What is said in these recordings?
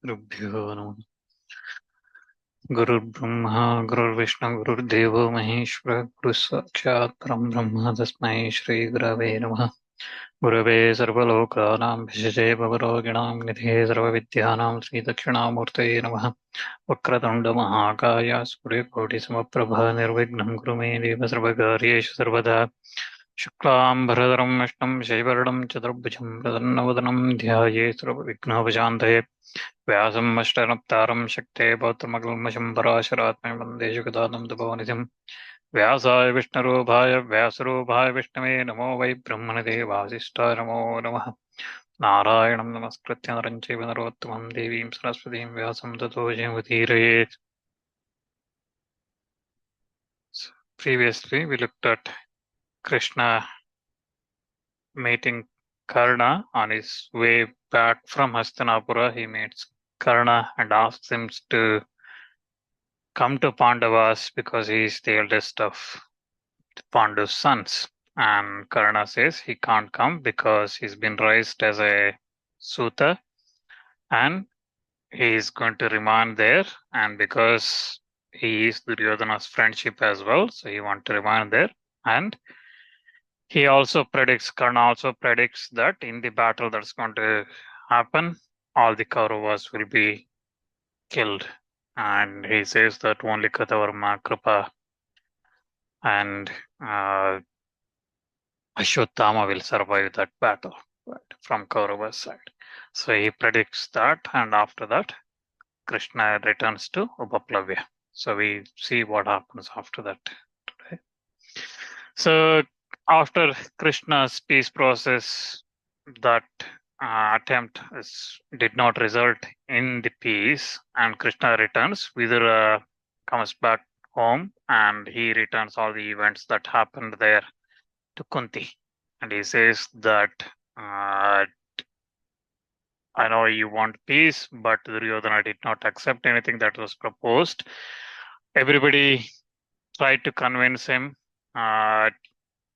गुरुभ्यो नमः। गुरुर्ब्रह्मा गुरुर्विष्णु गुरुर्देवो महेश्वरः गुरुसाक्षात् परं ब्रह्म तस्मै श्रीगुरवे नमः। गुरवे सर्वलोकानां विशजे भवरोगिणां निधये सर्वविद्यानां श्रीदक्षिणामूर्तये नमः। वक्रतुण्डमहाकाय सूर्यकोटिसमप्रभा निर्विघ्नं कुरु मे देव सर्वकार्येषु सर्वदा। शुक्लाम्बरधरं विष्णुं शशिवर्णं चतुर्भुजं प्रसन्नवदनं ध्यायेत् सर्वविघ्नोपशान्तये। व्यासं अष्टनप्तारं शक्ते पौत्रमकल्मषं पराशरात्मं वन्दे जगदानं तपोनिधिं। व्यासाय विष्णुरूपाय व्यासरूपाय विष्णवे नमो वै ब्रह्मणिदे वासिष्ठाय नमो नमः। नारायणं नमस्कृत्य नरं चैव नरोत्तमं देवीं सरस्वतीं व्यासं ततो जयमुदीरयेत्. Previously, we looked at Krishna meeting Karna on his way back from Hastinapura. He meets Karna and asks him to come to Pandavas because he is the eldest of Pandu's sons. And Karna says he can't come because he's been raised as a Suta and he is going to remain there. And because he is Duryodhana's friendship as well, so he wants to remain there. And he also predicts, Karna also predicts that in the battle that's going to happen, all the Kauravas will be killed. And he says that only Kritavarma, Kripa, and Ashwatthama will survive that battle, right, from Kaurava's side. So he predicts that, and after that, Krishna returns to Upaplavya. So we see what happens after that today. So after Krishna's peace process, that attempt did not result in the peace, and Krishna returns. Vidura comes back home, and he returns all the events that happened there to Kunti, and he says that I know you want peace, but Duryodhana did not accept anything that was proposed. Everybody tried to convince him.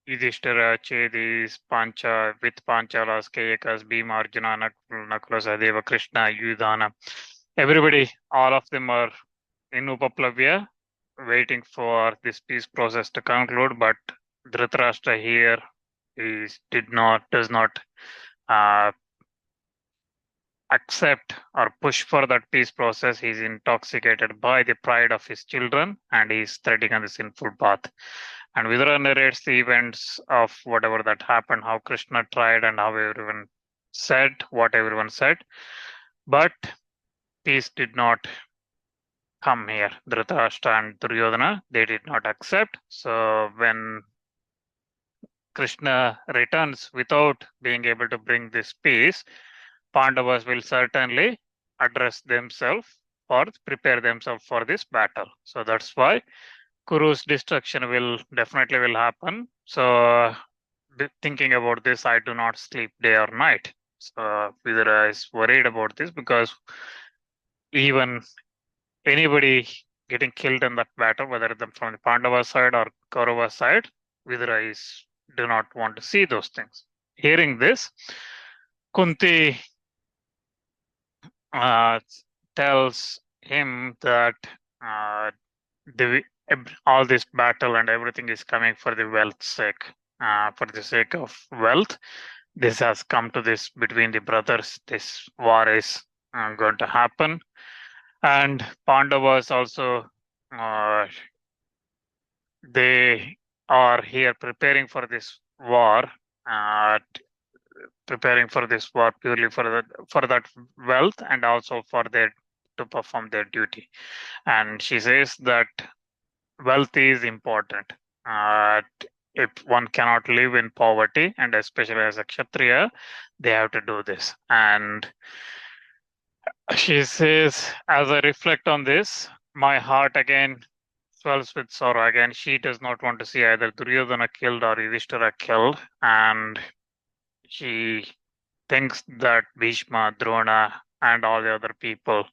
Yudhishthira, Chedis, Pancha, with Panchalas, Keyakas, Bhima, Arjuna, Nakula, Sahadeva, Krishna, Yudhana. Everybody, all of them are in Upaplavya, waiting for this peace process to conclude, but Dhritarashtra here does not accept or push for that peace process. He's intoxicated by the pride of his children and he's treading on the sinful path. And Vidura narrates the events of whatever that happened, how Krishna tried and how everyone said what everyone said. But peace did not come here. Dhritarashtra and Duryodhana, they did not accept. So when Krishna returns without being able to bring this peace, Pandavas will certainly address themselves or prepare themselves for this battle. So that's why Kuru's destruction will definitely happen. So thinking about this, I do not sleep day or night. So Vidura is worried about this because even anybody getting killed in that battle, whether them from the Pandava side or Kaurava side, Vidura do not want to see those things. Hearing this, Kunti tells him that all this battle and everything is coming for the wealth's sake, for the sake of wealth. This has come to this between the brothers. This war is going to happen. And Pandavas also, they are here preparing for this war, purely for that wealth and also for to perform their duty. And she says that wealth is important. If one cannot live in poverty, and especially as a Kshatriya, they have to do this. And she says, as I reflect on this, my heart again swells with sorrow. Again, she does not want to see either Duryodhana killed or Yudhishthira killed. And she thinks that Bhishma, Drona, and all the other people,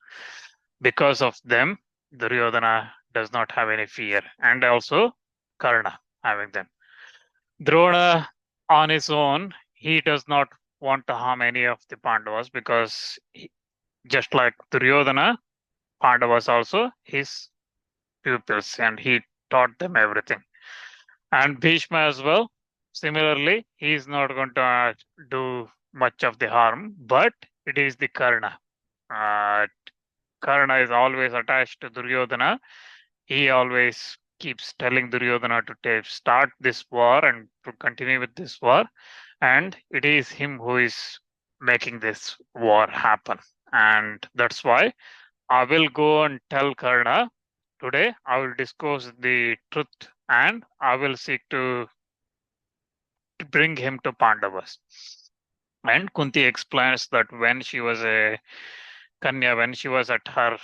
because of them, Duryodhana does not have any fear. And also Karna having them. Drona, on his own, he does not want to harm any of the Pandavas because just like Duryodhana, Pandavas also his pupils, and he taught them everything. And Bhishma as well. Similarly, he is not going to do much of the harm, but it is the Karna. Uh, Karna is always attached to Duryodhana. He always keeps telling Duryodhana to start this war and to continue with this war. And it is him who is making this war happen. And that's why I will go and tell Karna today. I will disclose the truth and I will seek to bring him to Pandavas. And Kunti explains that when she was a Kanya, when she was at her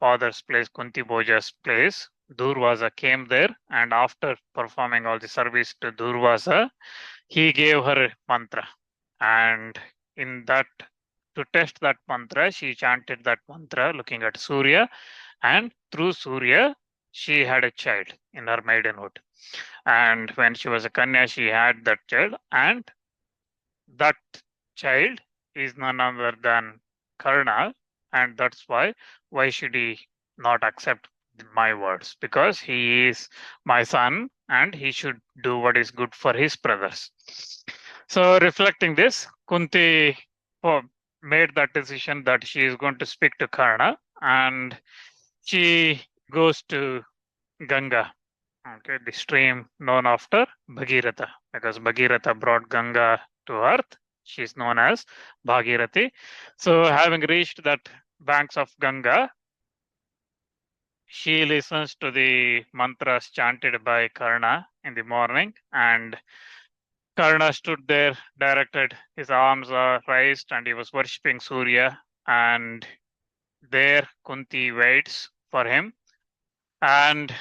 father's place, Kunti Bhoja's place, Durvasa came there, and after performing all the service to Durvasa, he gave her a mantra. And in that, to test that mantra, she chanted that mantra looking at Surya, and through Surya, she had a child in her maidenhood. And when she was a Kanya, she had that child, and that child is none other than Karna, and that's why should he not accept my words? Because he is my son, and he should do what is good for his brothers. So, reflecting this, Kunti oh, made that decision that she is going to speak to Karna, and she goes to Ganga, okay, the stream known after Bhagirath, because Bhagirath brought Ganga to earth. She is known as Bhagirathi. So, having reached that banks of Ganga, she listens to the mantras chanted by Karna in the morning, and Karna stood there, directed, his arms are raised, and he was worshipping Surya. And there, Kunti waits for him. And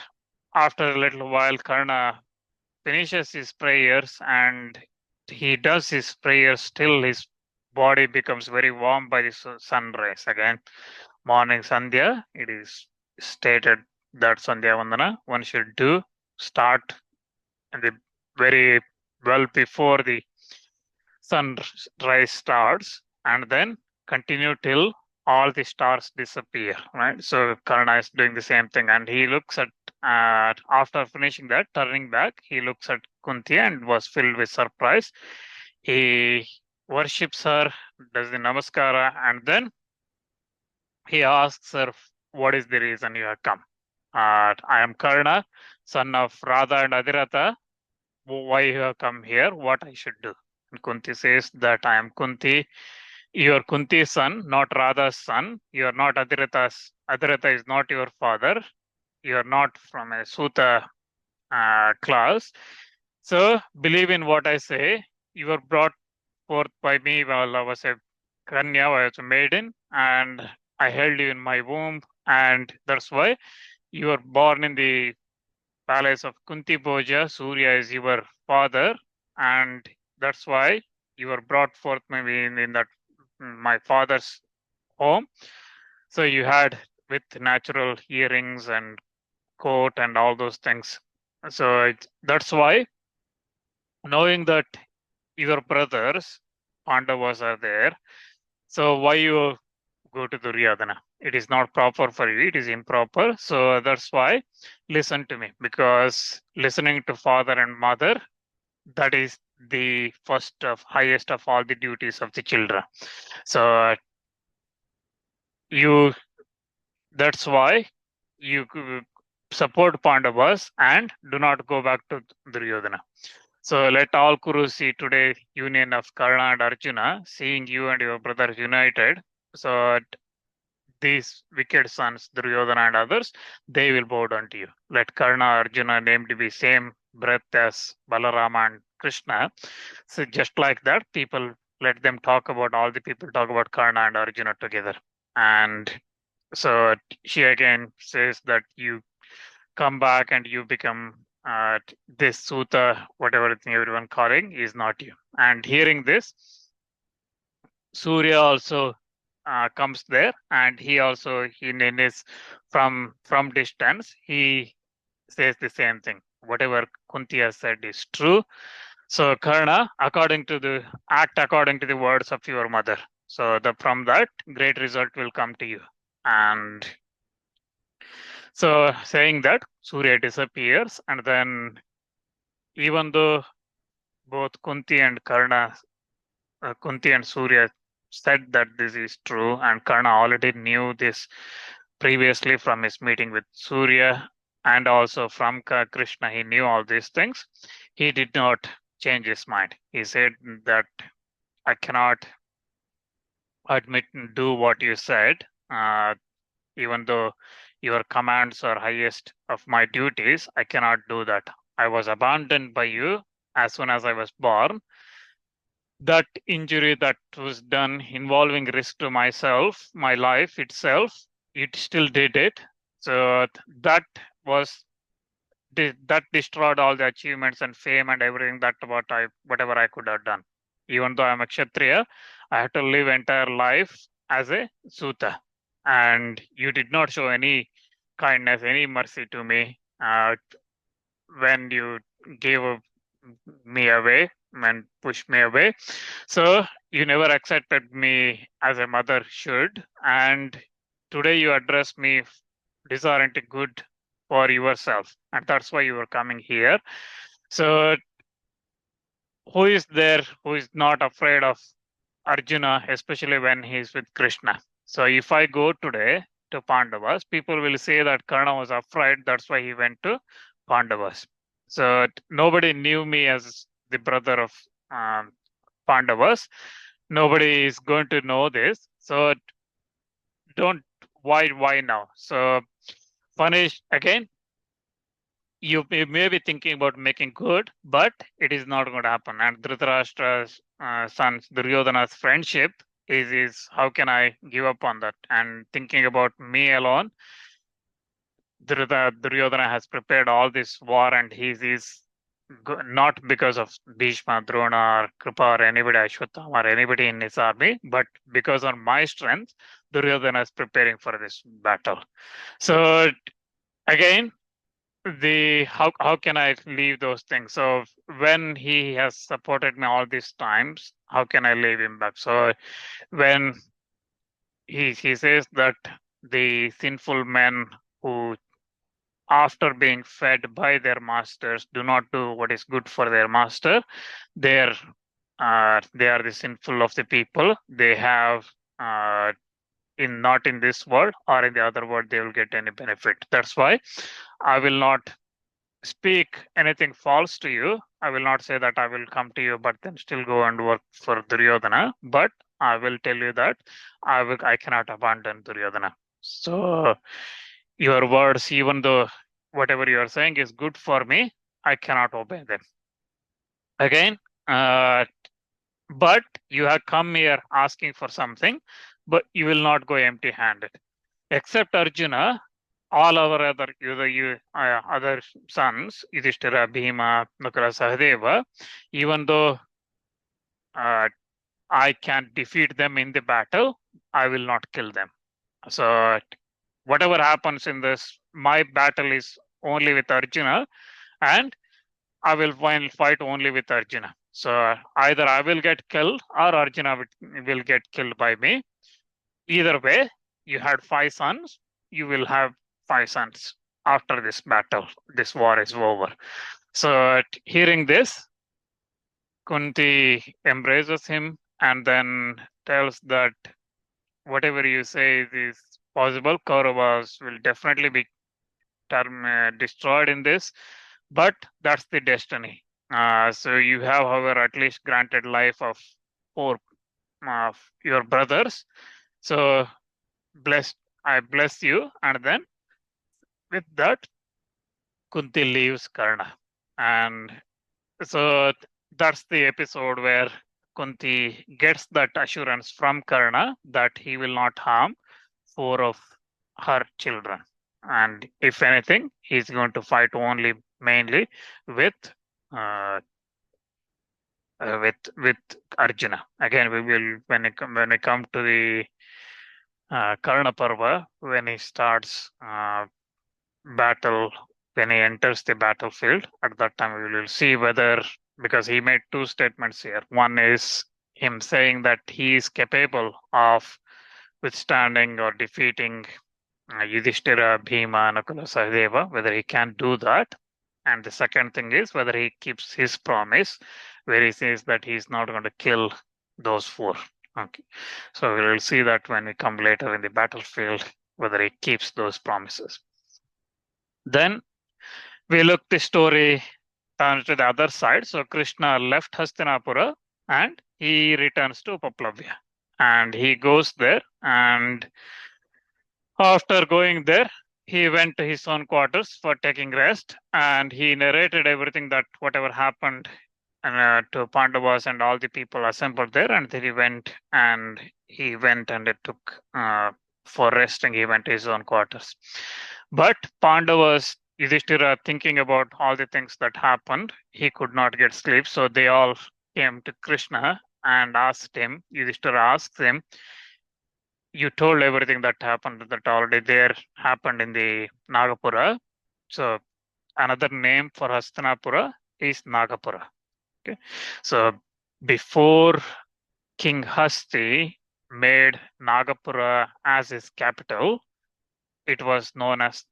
after a little while, Karna finishes his prayers and he does his prayers. Still, his body becomes very warm by the sun rays. Again, morning Sandhya, it is stated that Sandhya Vandana one should do start in the very well before the sunrise starts and then continue till all the stars disappear, right? So Karna is doing the same thing, and he looks at after finishing that, turning back, he looks at Kunti and was filled with surprise. He worships her, does the namaskara, and then he asks her, "What is the reason you have come?" I am Karna, son of Radha and Adhiratha. Why you have come here? What I should do? And Kunti says that I am Kunti. You are Kunti's son, not Radha's son. You are not Adhiratha's. Adhiratha is not your father. You are not from a Suta class. So believe in what I say. You were brought forth by me while I was a Kanya, I was a maiden, and I held you in my womb, and that's why you were born in the palace of Kunti Bhoja. Surya is your father, and that's why you were brought forth maybe in that my father's home. So you had with natural earrings and coat and all those things. So that's why, knowing that your brothers Pandavas are there, so why you go to Duryodhana? It is not proper for you. It is improper. So that's why listen to me, because listening to father and mother, that is the first of highest of all the duties of the children. So you that's why you support Pandavas and do not go back to Duryodhana. So let all Kurus see today union of Karna and Arjuna, seeing you and your brothers united. So these wicked sons, Duryodhana and others, they will bow down to you. Let Karna, Arjuna named to be same breath as Balarama and Krishna. So just like that, people let them talk about all the people talk about Karna and Arjuna together. And so she again says that you come back and you become this Suta, whatever thing everyone calling, is not you. And hearing this, Surya also comes there, and he also in his from distance he says the same thing. Whatever Kunti has said is true. So Karna, according to the words of your mother. So from that, great result will come to you. And so saying that, Surya disappears, and then even though both Kunti and Karna, Kunti and Surya said that this is true, and Karna already knew this previously from his meeting with Surya, and also from Krishna, he knew all these things. He did not change his mind. He said that I cannot admit and do what you said, uh, even though your commands are highest of my duties. I cannot do that. I was abandoned by you as soon as I was born. That injury that was done involving risk to myself, my life itself, it still did it. So that was that destroyed all the achievements and fame and everything that whatever I could have done. Even though I'm a Kshatriya, I had to live entire life as a Suta. And you did not show any kindness, any mercy to me when you gave me away and pushed me away. So you never accepted me as a mother should. And today you address me, these aren't good for yourself. And that's why you are coming here. So who is there who is not afraid of Arjuna, especially when he's with Krishna? So if I go today to Pandavas, people will say that Karna was afraid, that's why he went to Pandavas. So nobody knew me as the brother of um, Pandavas. Nobody is going to know this. So don't why now? So punish again. You may be thinking about making good, but it is not going to happen. And Dhritarashtra's son Duryodhana's friendship is how can I give up on that? And thinking about me alone, Duryodhana has prepared all this war, and he's not because of Bhishma, Drona, or Kripa, or anybody, Ashwatthama, or anybody in his army, but because of my strength, Duryodhana is preparing for this battle. So again, the how can I leave those things? So when he has supported me all these times, how can I leave him back? So when he says that the sinful men who after being fed by their masters do not do what is good for their master, they're they are the sinful of the people. They have in not in this world or in the other world they will get any benefit. That's why I will not speak anything false to you. I will not say that I will come to you, but then still go and work for Duryodhana. But I will tell you that I cannot abandon Duryodhana. So your words, even though whatever you are saying is good for me, I cannot obey them. Again, but you have come here asking for something, but you will not go empty-handed. Except Arjuna, all our other sons, Yudhishthira, Bhima, Nakula, Sahadeva, even though I can defeat them in the battle, I will not kill them. So whatever happens in this, my battle is only with Arjuna, and I will fight only with Arjuna. So either I will get killed or Arjuna will get killed by me. Either way, you had 5 sons, you will have 5 sons after this battle. This war is over. So hearing this, Kunti embraces him and then tells that whatever you say is possible. Kauravas will definitely be destroyed in this, but that's the destiny. So you have, however, at least granted life of 4 of your brothers. So I bless you, and then with that, Kunti leaves Karna, and so that's the episode where Kunti gets that assurance from Karna that he will not harm 4 of her children, and if anything, he's going to fight only mainly with uh, with Arjuna. Again, we will when we come to the Karna Parva, when he starts battle, when he enters the battlefield, at that time we will see whether, because he made 2 statements here. One is him saying that he is capable of withstanding or defeating Yudhishthira, Bhima, Nakula, Sahadeva, whether he can do that. And the second thing is whether he keeps his promise, where he says that he's not going to kill those four. Okay. So we will see that when we come later in the battlefield, whether he keeps those promises. Then we look the story turn to the other side. So Krishna left Hastinapura and he returns to Upaplavya. And he goes there, and after going there, he went to his own quarters for taking rest, and he narrated everything that whatever happened to Pandavas and all the people assembled there. And then he went and it took for resting. He went to his own quarters. But Pandavas, Yudhishthira, thinking about all the things that happened, he could not get sleep. So they all came to Krishna and asked him. Yudhishthira asked him, you told everything that happened that already there happened in the Nagapura. So another name for Hastinapura is Nagapura. Okay. So before King Hasti made Nagapura as his capital, it was known as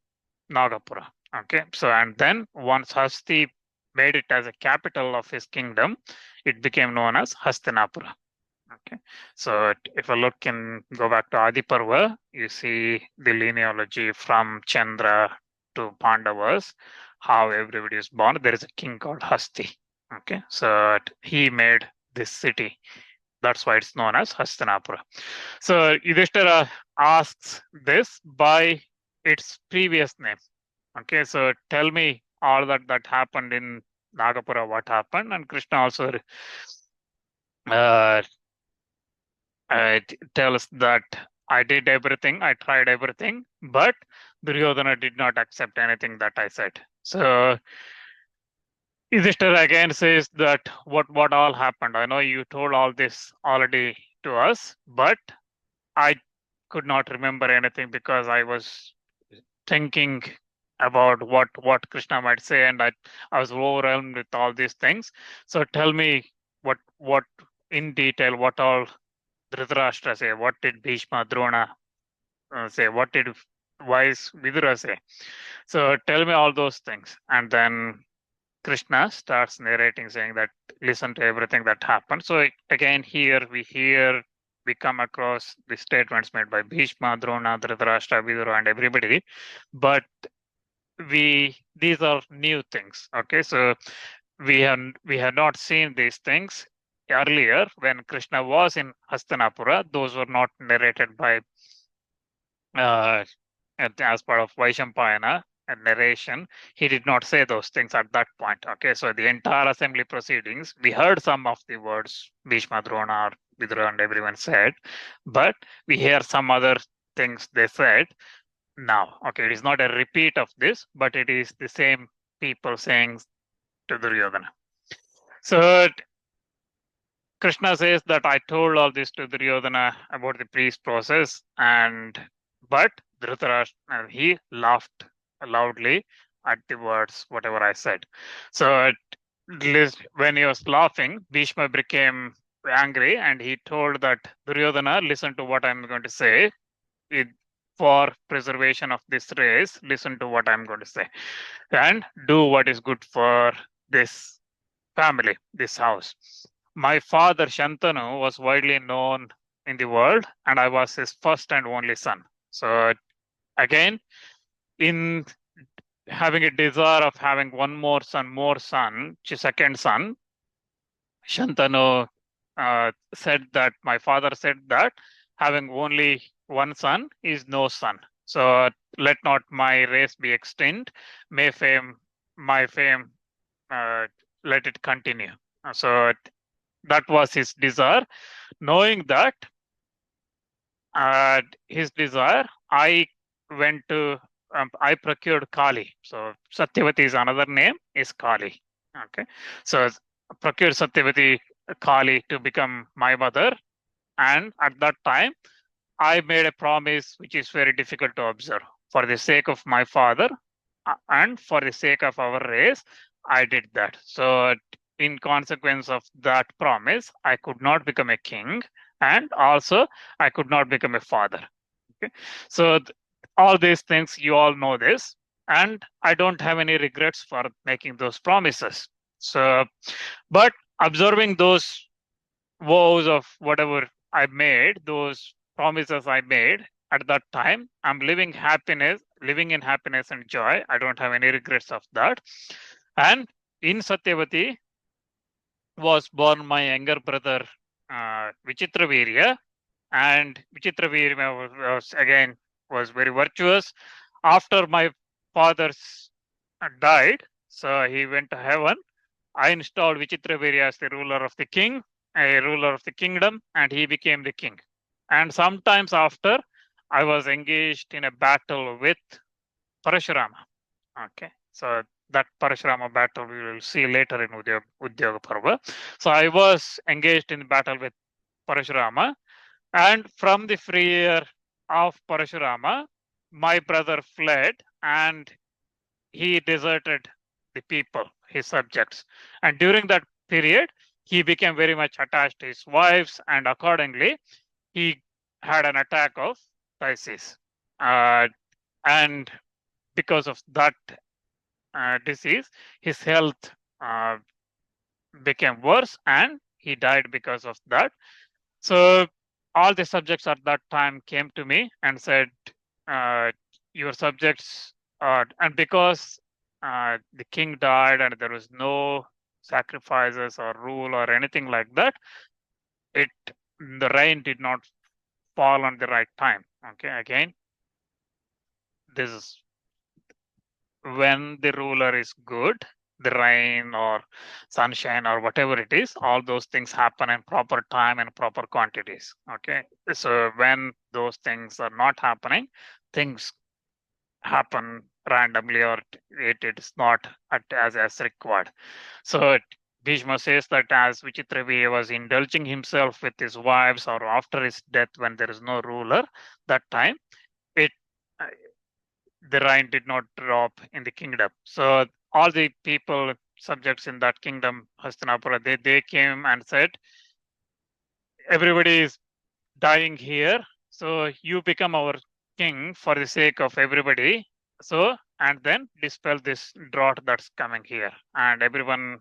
Nagapura. Okay. So and then once Hasti made it as a capital of his kingdom, it became known as Hastinapura. Okay, so if I go back to Adi Parva, you see the genealogy from Chandra to Pandavas, how everybody is born. There is a king called Hasti. Okay, so he made this city. That's why it's known as Hastinapura. So Yudhishthira asks this by its previous name. Okay, so tell me all that happened in Nagapura, what happened, and Krishna also tells that I did everything, I tried everything, but Duryodhana did not accept anything that I said. So Yudhishthira again says that what all happened. I know you told all this already to us, but I could not remember anything because I was thinking about what Krishna might say, and I was overwhelmed with all these things. So tell me what in detail, what all Dhritarashtra say, what did Bhishma, Drona say, what did wise Vidura say? So tell me all those things. And then Krishna starts narrating, saying that listen to everything that happened. So again, here we come across the statements made by Bhishma, Drona, Dhritarashtra, Vidura, and everybody. But these are new things. Okay, so we have not seen these things earlier when Krishna was in Hastinapura. Those were not narrated by as part of Vaishampayana narration. He did not say those things at that point. Okay, so the entire assembly proceedings, we heard some of the words Bhishma, Drona, Vidura, and everyone said, but we hear some other things they said now. Okay, it is not a repeat of this, but it is the same people saying to Duryodhana. So Krishna says that I told all this to Duryodhana about the priest process, but Dhritarashtra, he laughed loudly at the words, whatever I said. So when he was laughing, Bhishma became angry and he told that Duryodhana, listen to what I'm going to say. For preservation of this race, listen to what I'm going to say and do what is good for this family, this house. My father Shantanu was widely known in the world and I was his first and only son. So again, in having a desire of having one more son, second son, Shantanu said that my father said that having only one son is no son. So let not my race be extinct. May my fame, let it continue. So that was his desire. Knowing that his desire, I procured Kali. So Satyavati is another name, is Kali. Okay, so procured Satyavati Kali to become my mother, and at that time, I made a promise which is very difficult to observe. For the sake of my father and for the sake of our race, I did that. So in consequence of that promise, I could not become a king, and also I could not become a father. Okay, so all these things, you all know this, and I don't have any regrets for making those promises. So, but observing those vows of whatever I made, those promises I made at that time, I'm living in happiness and joy. I don't have any regrets of that. And in Satyavati was born my younger brother, Vichitravirya, and Vichitravirya was again was very virtuous. After my father's died, so he went to heaven. I installed Vichitravirya as the ruler of the king, a ruler of the kingdom, and he became the king. And sometimes after, I was engaged in a battle with Parashurama. Okay, so that Parashurama battle we will see later in Udhyoga Parva. So I was engaged in battle with Parashurama, and from the freer of Parashurama, my brother fled and he deserted the people, his subjects. And during that period, he became very much attached to his wives, and accordingly, he had an attack of phthisis. And because of that disease, his health uh, became worse and he died because of that. So all the subjects at that time came to me and said, uh, your subjects, and because the king died and there was no sacrifices or rule or anything like that, it the rain did not fall on the right time. Okay, again, this is when the ruler is good, the rain or sunshine or whatever it is, all those things happen in proper time and proper quantities. Okay, so when those things are not happening, things happen randomly or it is not as required. So Bhishma says that as Vichitravirya was indulging himself with his wives or after his death when there is no ruler, that time it the rain did not drop in the kingdom. So all the people, subjects in that kingdom, Hastinapura, they came and said, everybody is dying here. So you become our king for the sake of everybody. So, and then dispel this drought that's coming here. And everyone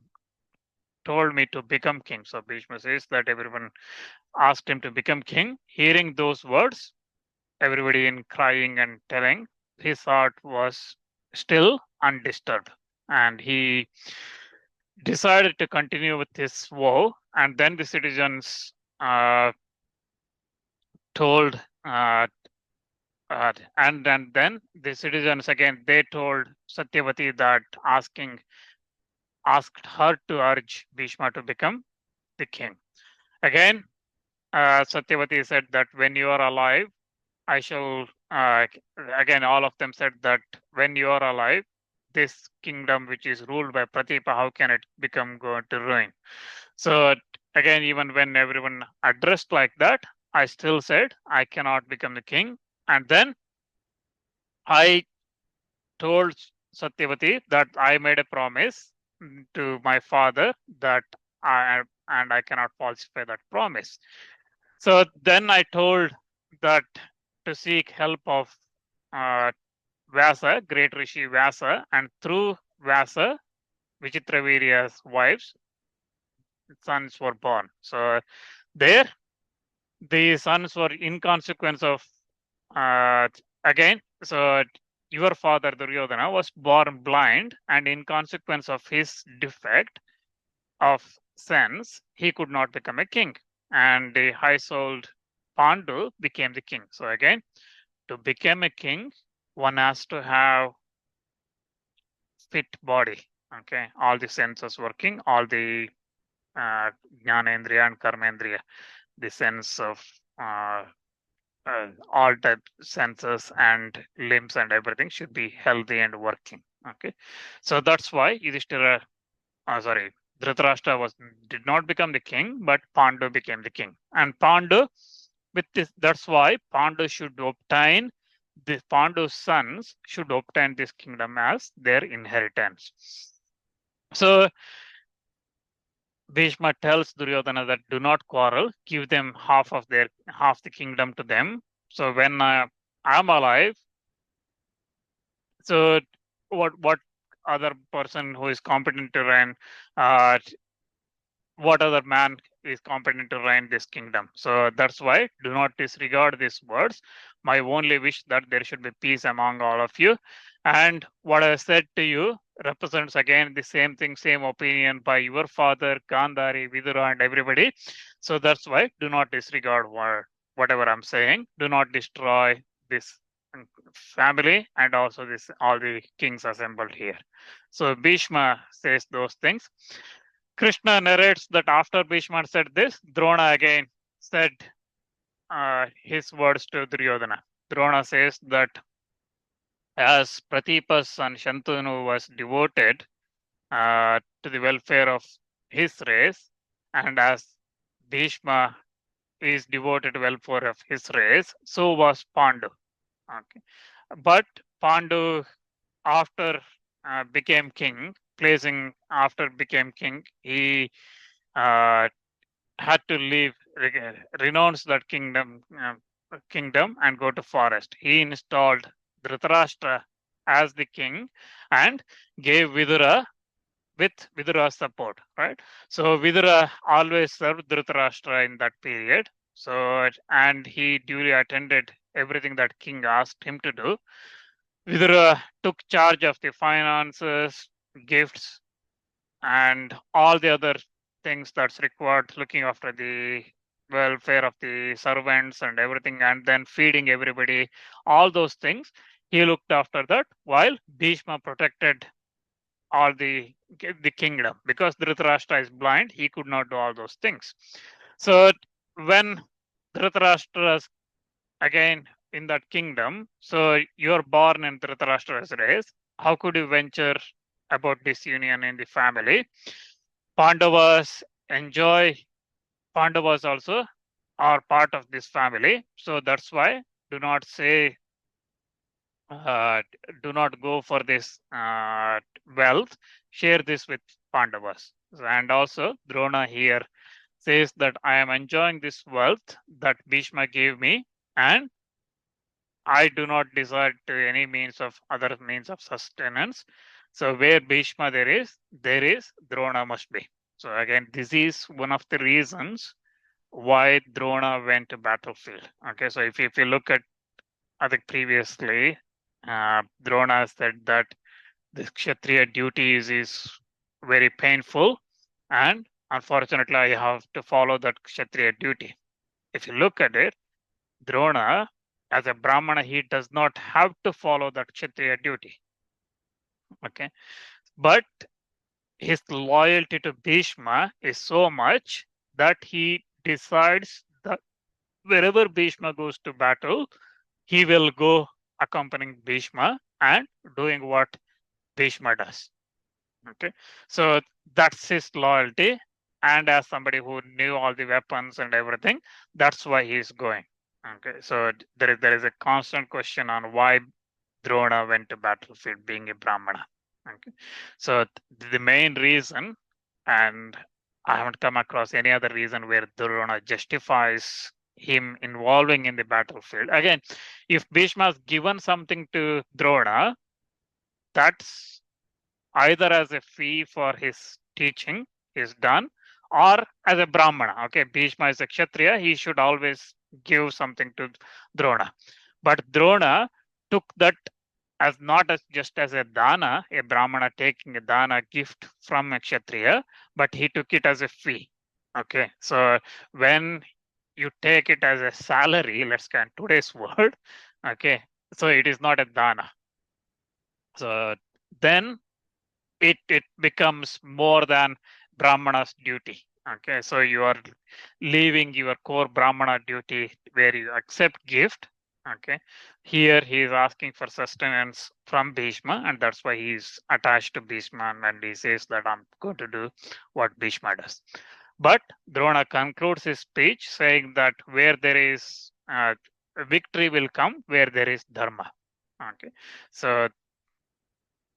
told me to become king. So Bhishma says that everyone asked him to become king. Hearing those words, everybody in crying and telling, his heart was still undisturbed. And he decided to continue with his vow. And then the citizens uh, told, and then the citizens again, they told Satyavati that asked her to urge Bhishma to become the king. Again, Satyavati said that when you are alive, I shall, again, all of them said that when you are alive, this kingdom which is ruled by Pratipa, how can it become going to ruin? So again, even when everyone addressed like that, I still said I cannot become the king. And then I told Satyavati that I made a promise to my father that I cannot falsify that promise. So then I told that to seek help of uh, Vyasa, great Rishi Vyasa, and through Vyasa, Vichitravirya's wives, sons were born. So there, the sons were in consequence of uh, again. So your father Duryodhana was born blind, and in consequence of his defect of sense, he could not become a king. And the high-souled Pandu became the king. So again, to become a king, one has to have fit body. Okay, all the senses working, all the jnanendriya and karmendriya, the sense of all type senses and limbs and everything should be healthy and working. Okay, so that's why Yudhishthira, Dhritarashtra did not become the king, but Pandu became the king. And Pandu, with this, that's why Pandu should obtain the Pandu's sons should obtain this kingdom as their inheritance. So Bhishma tells Duryodhana that do not quarrel, give them half the kingdom to them. So when I'm alive, so what other person who is competent to run uh, what other man is competent to reign this kingdom? So that's why do not disregard these words. My only wish that there should be peace among all of you. And what I said to you represents again the same thing, same opinion by your father, Gandhari, Vidura, and everybody. So that's why do not disregard whatever I'm saying. Do not destroy this family and also this all the kings assembled here. So Bhishma says those things. Krishna narrates that after Bhishma said this, Drona again said his words to Duryodhana. Drona says that as Pratipa's son Shantanu was devoted to the welfare of his race, and as Bhishma is devoted to welfare of his race, so was Pandu. Okay. But Pandu, after became king, after became king, he uh, had to leave, renounce that kingdom and go to forest. He installed Dhritarashtra as the king and gave Vidura with Vidura's support, right? So Vidura always served Dhritarashtra in that period. So and he duly attended everything that king asked him to do. Vidura took charge of the finances, gifts, and all the other things that's required, looking after the welfare of the servants and everything, and then feeding everybody, all those things. He looked after that while Bhishma protected all the kingdom. Because Dhritarashtra is blind, he could not do all those things. So when Dhritarashtra again in that kingdom, so you're born in Dhritarashtra's race, how could you venture about disunion in the family? Pandavas enjoy, Pandavas also are part of this family. So that's why do not say, uh, do not go for this wealth, share this with Pandavas. And also, Drona here says that I am enjoying this wealth that Bhishma gave me, and I do not desire to any means of other means of sustenance. So where Bhishma there is Drona must be. So again, this is one of the reasons why Drona went to battlefield. Okay, so if you look at, I think previously, Drona said that the Kshatriya duties is very painful, and unfortunately, I have to follow that Kshatriya duty. If you look at it, Drona, as a Brahmana, he does not have to follow that Kshatriya duty. Okay, but his loyalty to Bhishma is so much that he decides that wherever Bhishma goes to battle, he will go accompanying Bhishma and doing what Bhishma does. Okay, so that's his loyalty. And as somebody who knew all the weapons and everything, that's why he's going. Okay, so there is a constant question on why Drona went to battlefield being a Brahmana. Okay, so the main reason, and I haven't come across any other reason where Drona justifies him involving in the battlefield. Again, if Bhishma has given something to Drona, that's either as a fee for his teaching is done, or as a Brahmana. Okay, Bhishma is a Kshatriya, he should always give something to Drona. But Drona took that as not as just as a dana, a Brahmana taking a dana gift from a Kshatriya, but he took it as a fee. Okay, so when you take it as a salary, let's get today's word, okay, so it is not a dana. So then it becomes more than Brahmana's duty. Okay, so you are leaving your core Brahmana duty where you accept gift. Okay, here he is asking for sustenance from Bhishma, and that's why he is attached to Bhishma, and he says that I'm going to do what Bhishma does. But Drona concludes his speech saying that where there is victory will come where there is dharma. Okay, so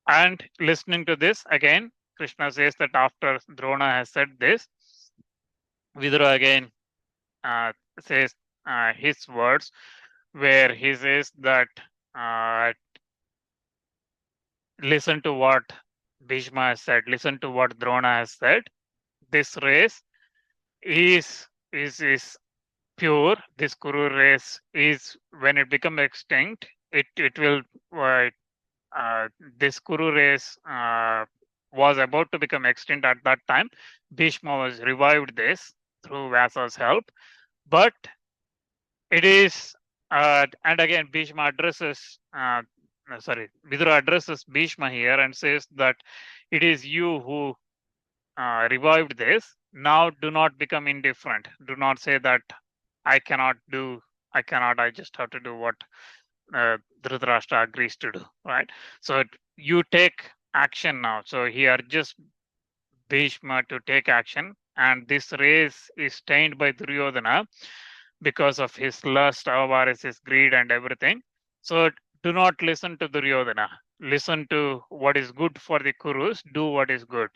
and listening to this again, Krishna says that after Drona has said this, Vidura again says his words, where he says that uh, listen to what Bhishma has said, listen to what Drona has said. This race is pure. This Kuru race is, when it becomes extinct, it will uh, this Kuru race was about to become extinct at that time. Bhishma was revived this through Vyasa's help, but it is and again Bhishma addresses Vidura addresses Bhishma here and says that it is you who revived this. Now do not become indifferent. Do not say that I cannot do, I just have to do what Dhritarashtra agrees to do, right? So you take action now. So he urges Bhishma to take action, and this race is stained by Duryodhana because of his lust, avarice, his greed, and everything. So do not listen to Duryodhana. Listen to what is good for the Kurus. Do what is good.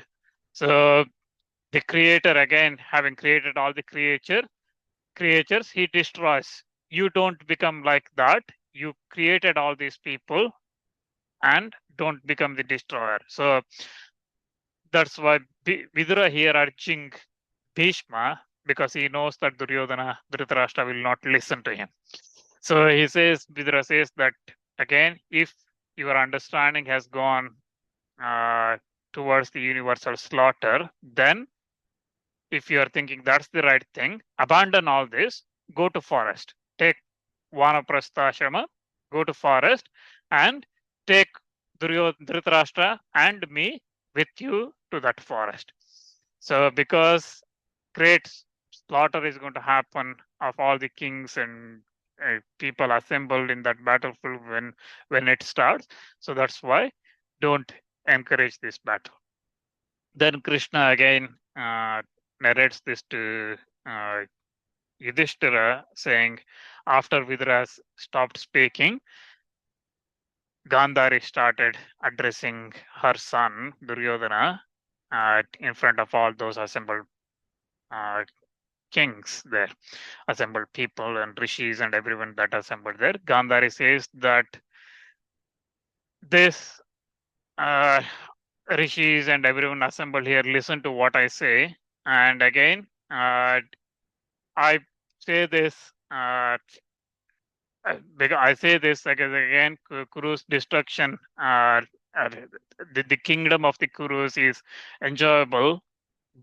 So the creator, again, having created all the creatures, he destroys. You don't become like that. You created all these people and don't become the destroyer. So that's why Vidura here urging Bhishma, because he knows that Duryodhana, Dhritarashtra will not listen to him. So he says, Vidura says that again, if your understanding has gone uh, towards the universal slaughter, then if you are thinking that's the right thing, abandon all this, go to forest, take Vanaprastha ashrama, go to forest, and take Dhritarashtra and me with you to that forest. So because great slaughter is going to happen of all the kings and people assembled in that battlefield when it starts. So that's why don't encourage this battle. Then Krishna again narrates this to uh, Yudhishthira, saying, after Vidura stopped speaking, Gandhari started addressing her son Duryodhana in front of all those assembled uh, kings there, assembled people and rishis and everyone that assembled there. Gandhari says that this uh, rishis and everyone assembled here, listen to what I say. And again, I say this because I say this because again, Kuru's destruction, the kingdom of the Kurus is enjoyable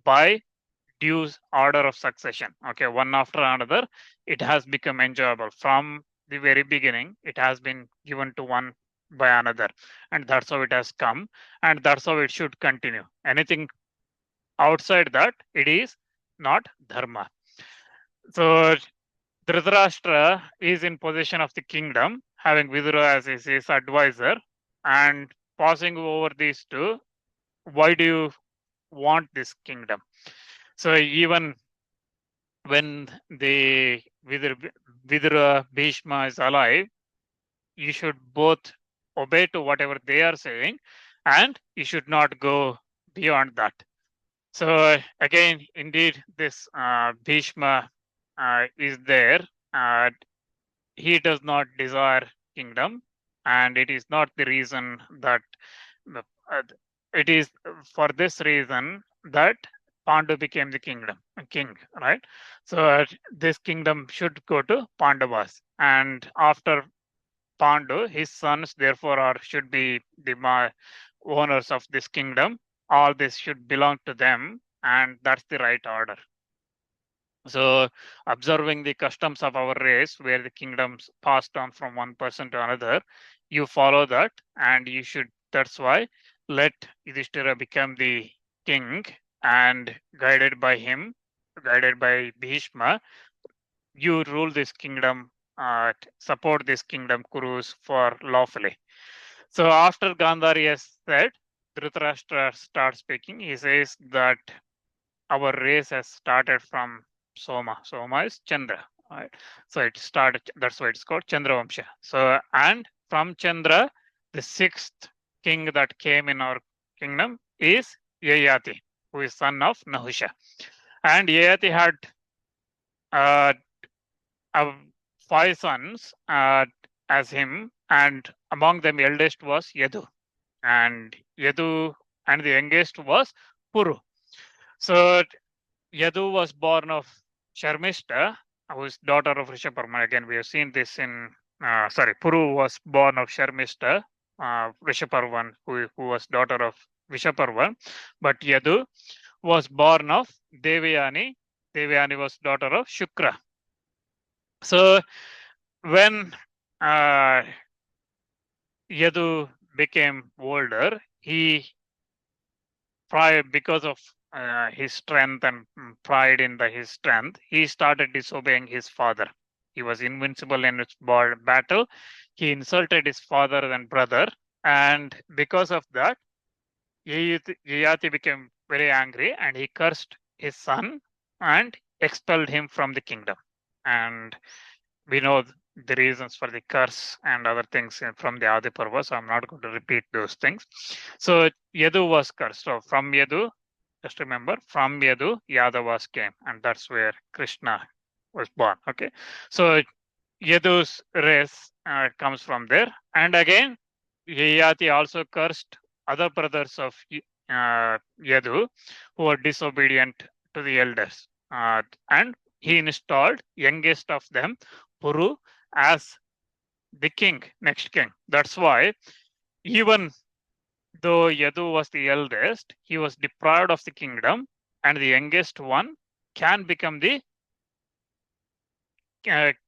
by due order of succession. Okay, one after another, it has become enjoyable from the very beginning. It has been given to one by another, and that's how it has come, and that's how it should continue. Anything outside that, it is not dharma. So Dhritarashtra is in possession of the kingdom, having Vidura as his advisor, and passing over these two. Why do you want this kingdom? So even when the Vidura Bhishma is alive, you should both obey to whatever they are saying, and you should not go beyond that. So again, indeed, this Bhishma is there. He does not desire kingdom, and it is not the reason that uh, it is for this reason that Pandu became the king, right? So this kingdom should go to Pandavas, and after Pandu, his sons therefore are should be the owners of this kingdom. All this should belong to them, and that's the right order. So, observing the customs of our race, where the kingdoms passed on from one person to another, you follow that, and you should. That's why let Yudhishthira become the king, and guided by him, guided by Bhishma, you rule this kingdom, support this kingdom, Kurus, for lawfully. So, after Gandhari has said, Dhritarashtra starts speaking. He says that our race has started from Soma. Soma is Chandra, right? So it started, that's why it's called Chandra Vamsha. So, and from Chandra, the sixth king that came in our kingdom is Yayati, who is son of Nahusha. And Yayati had uh, uh, 5 sons as him, and among them eldest was Yadu, and the youngest was Puru. So Yadu was born of Sharmishta, who is daughter of Rishabharma. Again, we have seen this in Puru was born of Sharmishta, Rishabharman, who was daughter of Vishaparvan, but Yadu was born of Devayani. Devayani was daughter of Shukra. So when uh, Yadu became older, because of his strength and pride in his strength, he started disobeying his father. He was invincible in his battle. He insulted his father and brother, and because of that, Yayati became very angry, and he cursed his son and expelled him from the kingdom. And we know the reasons for the curse and other things from the Adi Parva, so I'm not going to repeat those things. So Yadu was cursed. So from Yadu, just remember, from Yadu, Yadavas came, and that's where Krishna was born. Okay, so Yadu's race comes from there, and again, Yayati also cursed other brothers of Yadu who were disobedient to the elders, and he installed youngest of them, Puru, as the king, next king. That's why even though Yadu was the eldest, he was deprived of the kingdom, and the youngest one can become the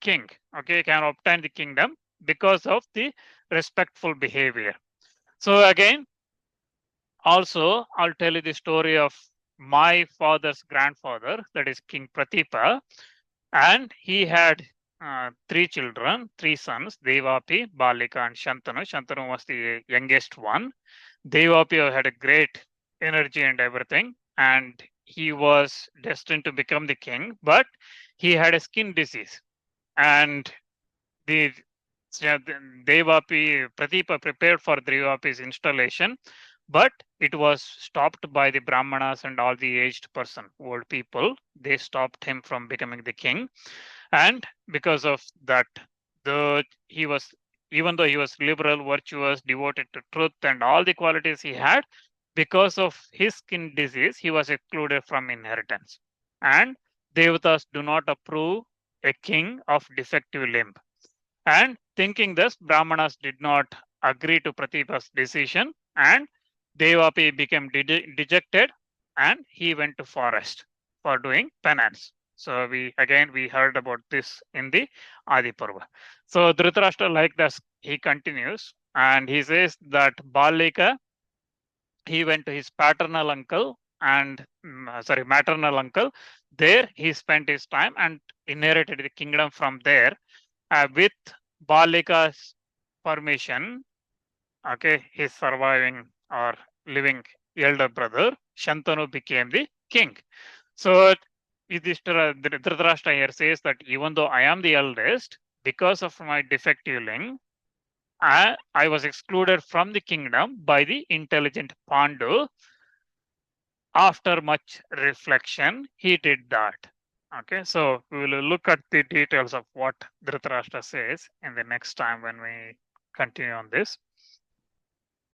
king, okay, can obtain the kingdom because of the respectful behavior. So again, also, I'll tell you the story of my father's grandfather, that is King Pratipa, and he had 3 children, 3 sons, Devapi, Balika, and Shantanu. Shantanu was the youngest one. Devapi had a great energy and everything, and he was destined to become the king, but he had a skin disease. And the Devapi, Pratipa prepared for Devapi's installation, but it was stopped by the Brahmanas and all the aged person, old people. They stopped him from becoming the king. And because of that, he was, even though he was liberal, virtuous, devoted to truth, and all the qualities he had, because of his skin disease, he was excluded from inheritance. And Devatas do not approve a king of defective limb. And thinking this, Brahmanas did not agree to Pratipa's decision, and Devapi became dejected, and he went to forest for doing penance. So we heard about this in the Adi Parva. So Dhritarashtra, like this, he continues, and he says that Balika, he went to his maternal uncle. There he spent his time and inherited the kingdom from there. With Balika's permission, okay, his surviving or living elder brother, Shantanu, became the king. So Dhritarashtra here says that even though I am the eldest, because of my defective limb, I was excluded from the kingdom by the intelligent Pandu. After much reflection, he did that. Okay, so we will look at the details of what Dhritarashtra says in the next time when we continue on this.